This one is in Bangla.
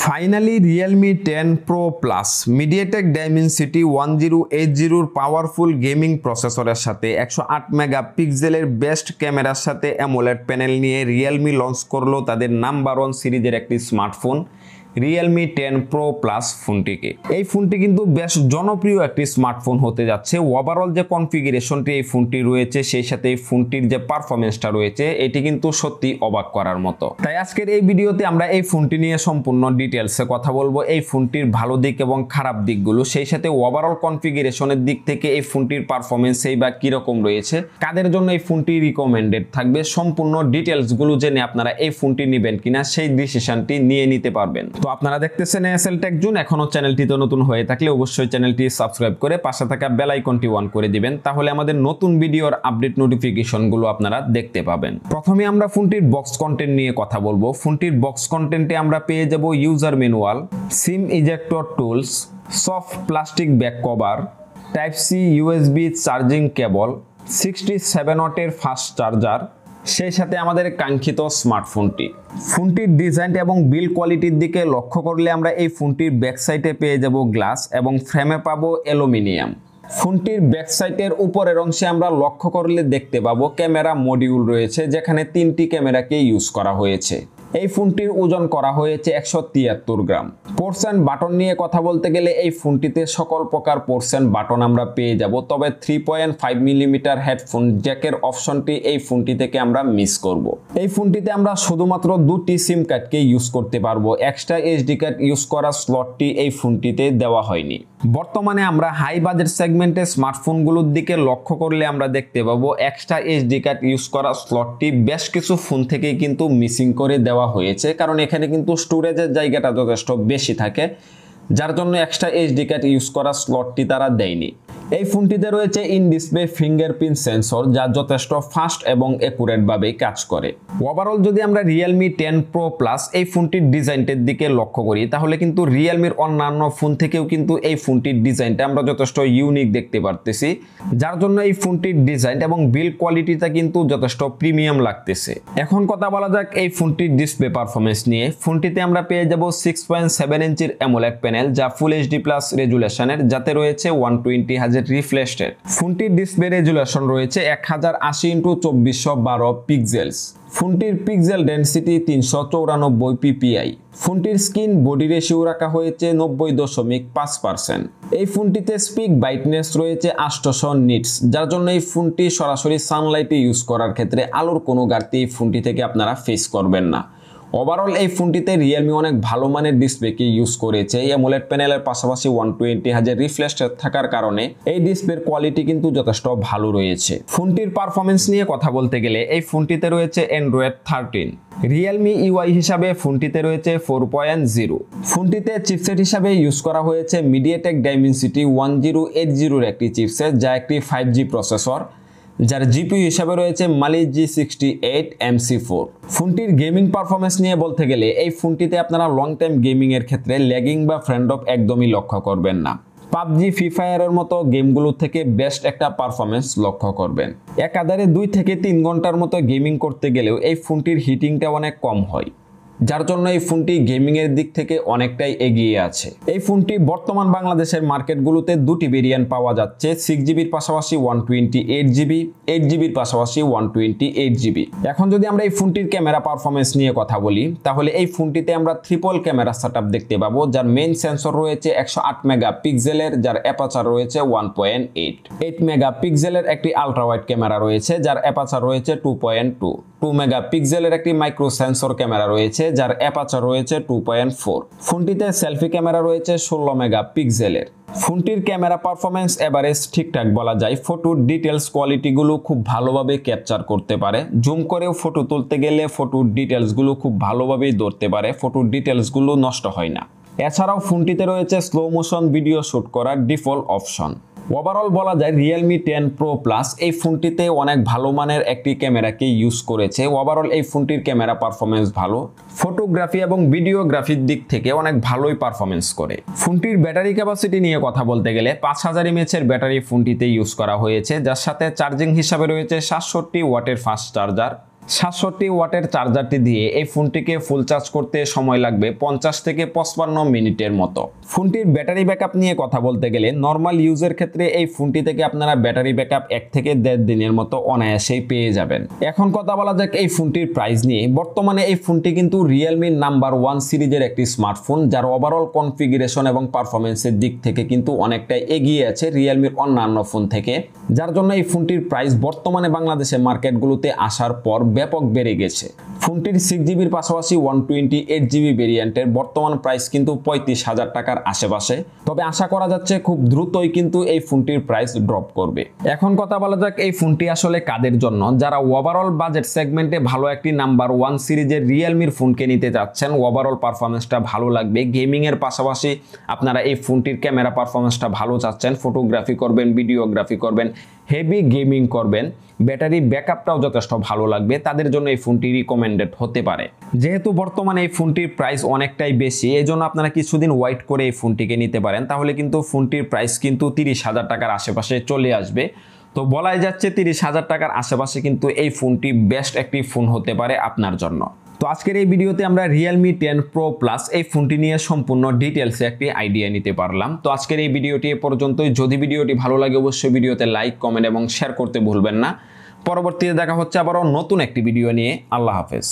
Finally Realme 10 Pro Plus MediaTek Dimensity 1080 এর পাওয়ারফুল গেমিং প্রসেসরের সাথে 108 মেগাপিক্সেলের বেস্ট ক্যামেরার সাথে অ্যামোলেড প্যানেল নিয়ে Realme লঞ্চ করলো তাদের নাম্বার 1 সিরিজের একটি স্মার্টফোন Realme 10 Pro Plus ফোনটিকে। এই ফোনটি কিন্তু বেশ জনপ্রিয় একটি স্মার্টফোন হতে যাচ্ছে। ওভারঅল যে কনফিগারেশনটি এই ফোনটি রয়েছে সেই সাথে এই ফোনটির যে পারফরম্যান্সটা রয়েছে এটি কিন্তু সত্যি অবাক করার মতো। তাই আজকের এই ভিডিওতে আমরা এই ফোনটি নিয়ে সম্পূর্ণ ডিটেইলসে কথা বলবো, এই ফোনটির ভালো দিক এবং খারাপ দিকগুলো, সেই সাথে ওভারঅল কনফিগারেশনের দিক থেকে এই ফোনটির পারফরম্যান্সই বা কিরকম রয়েছে, কাদের জন্য এই ফোনটি রিকমেন্ডেড থাকবে, সম্পূর্ণ ডিটেইলসগুলো জেনে আপনারা এই ফোনটি নেবেন কিনা সেই ডিসিশনটি নিয়ে নিতে পারবেন। তো আপনারা দেখতেছেন এএসএল টেক জোন। এখনো চ্যানেলটিতে নতুন হয়ে থাকলে অবশ্যই চ্যানেলটি সাবস্ক্রাইব করে পাশে থাকা বেল আইকনটি অন করে দিবেন, তাহলে আমাদের নতুন ভিডিওর আপডেট নোটিফিকেশনগুলো আপনারা দেখতে পাবেন। প্রথমে আমরা ফোনটির বক্স কন্টেন্ট নিয়ে কথা বলবো। ফোনটির বক্স কন্টেন্টে আমরা পেয়ে যাব user manual, SIM ejector tools, soft plastic back cover, type C USB charging cable, 67 ওয়াটের ফাস্ট চার্জার, সেই সাথে আমাদের কাঙ্ক্ষিত স্মার্টফোনটি। ফোনটির ডিজাইন এবং বিল্ড কোয়ালিটির দিকে লক্ষ্য করলে আমরা এই ফোনটির ব্যাক সাইডে পেয়ে যাব গ্লাস এবং ফ্রেমে পাবো অ্যালুমিনিয়াম। ফোনটির ব্যাক সাইডের উপরের অংশে আমরা লক্ষ্য করলে দেখতে পাবো ক্যামেরা মডিউল রয়েছে, যেখানে 3টি ক্যামেরাকে ইউজ করা হয়েছে। এই ফোনটির ওজন করা হয়েছে 173 গ্রাম। পোর্টস এন্ড বাটন নিয়ে কথা বলতে গেলে এই ফোনটিতে সকল প্রকার পোর্টস এন্ড বাটন আমরা পেয়ে যাব, তবে 3.5 মিলিমিটার হেডফোন জ্যাকের অপশনটি এই ফোনটি থেকে আমরা মিস করব। এই ফোনটিতে আমরা শুধুমাত্র 2টি সিম কার্ডকে ইউজ করতে পারবো, এক্সট্রা এসডি কার্ড ইউজ করার স্লটটি এই ফোনটিতে দেওয়া হয়নি। বর্তমানে আমরা হাই বাজেট সেগমেন্টে স্মার্টফোনগুলোর দিকে লক্ষ্য করলে আমরা দেখতে পাবো এক্সট্রা এসডি কার্ড ইউজ করা স্লটটি বেশ কিছু ফোন থেকেই কিন্তু মিসিং করে দেওয়া হয়েছে, কারণ এখানে কিন্তু স্টোরেজের জায়গাটা যথেষ্ট বেশি থাকে, যার জন্য এক্সট্রা এসডি কার্ড ইউজ করা স্লটটি তারা দেয়নি। এই ফোনটিতে রয়েছে ইন ডিসপ্লে ফিঙ্গারপ্রিন্ট সেন্সর, যা যথেষ্ট ফাস্ট এবং অ্যাকুরেট ভাবে কাজ করে। ওভারঅল যদি আমরা Realme 10 Pro Plus এই ফোনটির ডিজাইনটির দিকে লক্ষ্য করি, তাহলে কিন্তু Realmeর অন্যান্য ফোন থেকেও কিন্তু এই ফোনটির ডিজাইনটা আমরা যথেষ্ট ইউনিক দেখতে পারতেছি, যার জন্য এই ফোনটির ডিজাইন এবং বিল্ড কোয়ালিটিটা কিন্তু যথেষ্ট প্রিমিয়াম লাগতেছে। এখন কথা বলা যাক এই ফোনটির ডিসপ্লে পারফরম্যান্স নিয়ে। ফোনটিতে আমরা পেয়ে যাব 6.7 ইঞ্চির অ্যামোলেড প্যানেল, যা ফুল এইচডি প্লাস রেজুলেশনের, যাতে রয়েছে 120Hz রিফ্রেশ রেট। ফোনটির ডিসপ্লে রেজুলেশন রয়েছে 1080x2412 পিক্সেলস। ফোনটির পিক্সেল ডেনসিটি 394 পিপিআই। ফোনটির স্ক্রিন বডি রেশিও রাখা হয়েছে 90.5%। এই ফোনটিতে স্পিক ব্রাইটনেস রয়েছে 800 নিটস, যার জন্য এই ফোনটি সরাসরি সানলাইটে ইউজ করার ক্ষেত্রে আলোর কোনো ঘাটতি এই ফোনটি থেকে আপনারা ফেস করবেন না। ওভারঅল এই ফোনটিতে Realme অনেক ভালো মানের ডিসপ্লেকে ইউজ করেছে। এই অ্যামোলেড প্যানেলের পাশাপাশি 120Hz রিফ্রেশ রেট থাকার কারণে এই ডিসপ্লের কোয়ালিটি কিন্তু যথেষ্ট ভালো রয়েছে। ফোনটির পারফরম্যান্স নিয়ে কথা বলতে গেলে এই ফোনটিতে রয়েছে Android 13। Realme UI হিসাবে ফোনটিতে রয়েছে 4.0। ফোনটিতে চিপসেট হিসাবে ইউজ করা হয়েছে MediaTek Dimensity 1080 এর একটি চিপসেট, যা একটি 5G প্রসেসর, যার জিপিইউ হিসাবে রয়েছে Mali G68 MC4। ফোনটির গেমিং পারফরম্যান্স নিয়ে বলতে গেলে এই ফোনটিতে আপনারা লং টাইম গেমিং এর ক্ষেত্রে ল্যাগিং বা ফ্রেন্ড অফ একদমই লক্ষ্য করবেন না। পাবজি, ফ্রি ফায়ারের মতো গেমগুলো থেকে বেস্ট একটা পারফরম্যান্স লক্ষ্য করবেন। একাধারে 2 থেকে 3 ঘন্টার মতো গেমিং করতে গেলেও এই ফোনটির হিটিংটা অনেক কম হয়, যার জন্য এই ফোনটি গেমিং এর দিক থেকে অনেকটাই এগিয়ে আছে। এই ফোনটি বর্তমান বাংলাদেশের মার্কেটগুলোতে 2টি ভেরিয়েন্ট পাওয়া যাচ্ছে, 6GBর পাশাপাশি 128GB, 8GBর পাশাপাশি 128GB। এখন যদি আমরা এই ফোনটির ক্যামেরা পারফরম্যান্স নিয়ে কথা বলি, তাহলে এই ফোনটিতে আমরা ট্রিপল ক্যামেরা সেটআপ দেখতে পাবো, যার মেইন সেন্সর রয়েছে 108 মেগাপিক্সেলের, যার অ্যাপারচার রয়েছে 1.8। 8 মেগাপিক্সেলের একটি আলট্রা ওয়াইড ক্যামেরা রয়েছে, যার অ্যাপারচার রয়েছে 2.2। 2 মেগাপিক্সেলের একটি মাইক্রো সেন্সর ক্যামেরা রয়েছে, যার অ্যাপারচার রয়েছে 2.4। ফোনটিতে সেলফি ক্যামেরা রয়েছে 16 মেগাপিক্সেলের। ফোনটির ক্যামেরা পারফরম্যান্স এভারেজ ঠিকঠাক বলা যায়। ফটোর ডিটেলস কোয়ালিটিগুলো খুব ভালোভাবে ক্যাপচার করতে পারে, জুম করেও ফটো তুলতে গেলে ফটোর ডিটেলসগুলো খুব ভালোভাবেই ধরতে পারে, ফটোর ডিটেলসগুলো নষ্ট হয় না। এছাড়াও ফোনটিতে রয়েছে স্লো মোশন ভিডিও শুট করার ডিফল্ট অপশন। ওভারঅল বলা যায় Realme 10 Pro Plus এই ফোনটিতে অনেক ভালো মানের একটি ক্যামেরাকে ইউজ করেছে। ওভারঅল এই ফোনটির ক্যামেরা পারফরম্যান্স ভালো, ফটোগ্রাফি এবং ভিডিওগ্রাফির দিক থেকে অনেক ভালোই পারফরম্যান্স করে। ফোনটির ব্যাটারি ক্যাপাসিটি নিয়ে কথা বলতে গেলে 5000 mAh এর ব্যাটারি ফোনটিতে ইউজ করা হয়েছে, যার সাথে চার্জিং হিসাবে রয়েছে 67 ওয়াটের ফাস্ট চার্জার। 67 ওয়াটের চার্জারটি দিয়ে এই ফোনটিকে ফুল চার্জ করতে সময় লাগবে 50 থেকে 55 মিনিটের মতো। ফোনটির ব্যাটারি ব্যাকআপ নিয়ে কথা বলতে গেলে নর্মাল ইউজের ক্ষেত্রে এই ফোনটি থেকে আপনারা ব্যাটারি ব্যাকআপ 1 থেকে 1.5 দিনের মতো অনায়াসেই পেয়ে যাবেন। এখন কথা বলা যাক এই ফোনটির প্রাইস নিয়ে। বর্তমানে এই ফোনটি কিন্তু রিয়েলমি নাম্বার 1 সিরিজের একটি স্মার্টফোন, যার ওভারঅল কনফিগারেশন এবং পারফরমেন্সের দিক থেকে কিন্তু অনেকটাই এগিয়ে আছে রিয়েলমির অন্যান্য ফোন থেকে, যার জন্য এই ফোনটির প্রাইস বর্তমানে বাংলাদেশের মার্কেটগুলোতে আসার পর ব্যাপক বেড়ে গেছে। ফোনটির 6GB পাশাপাশি 128GB ভেরিয়েন্টের বর্তমান প্রাইস কিন্তু 35,000 টাকার আশেপাশে। তবে আশা করা যাচ্ছে খুব দ্রুতই কিন্তু এই ফোনটির প্রাইস ড্রপ করবে। এখন কথা বলা যাক এই ফোনটি আসলে কাদের জন্য। যারা ওভারঅল বাজেট সেগমেন্টে ভালো একটি নাম্বার 1 সিরিজের রিয়েলমির ফোনকে নিতে যাচ্ছেন, ওভারঅল পারফরমেন্সটা ভালো লাগবে, গেমিং এর পাশাপাশি আপনারা এই ফোনটির ক্যামেরা পারফরমেন্সটা ভালো চাচ্ছেন, ফটোগ্রাফি করবেন, ভিডিওগ্রাফি করবেন, হেভি গেমিং করবেন, ব্যাটারি ব্যাকআপটাও যথেষ্ট ভালো লাগবে, তাদের জন্য এই ফোনটি রিকমেন্ডেড হতে পারে। যেহেতু বর্তমানে এই ফোনটির প্রাইস অনেকটাই বেশি, এই জন্য আপনারা কিছুদিন ওয়েট করে এই ফোনটিকে নিতে পারেন, তাহলে কিন্তু ফোনটির প্রাইস কিন্তু 30,000 টাকার আশেপাশে চলে আসবে। তো বলাই যাচ্ছে 30,000 টাকার আশেপাশে কিন্তু এই ফোনটি বেস্ট একটি ফোন হতে পারে আপনার জন্য। তো আজকের এই ভিডিওতে আমরা রিয়েলমি 10 প্রো প্লাস এই ফোনটি নিয়ে সম্পূর্ণ ডিটেলসে একটি আইডিয়া নিতে পারলাম। তো আজকের এই ভিডিওটি এ পর্যন্তই। যদি ভিডিওটি ভালো লাগে অবশ্যই ভিডিওতে লাইক, কমেন্ট এবং শেয়ার করতে ভুলবেন না। পরবর্তীতে দেখা হচ্ছে আবারও নতুন একটি ভিডিও নিয়ে। আল্লাহ হাফেজ।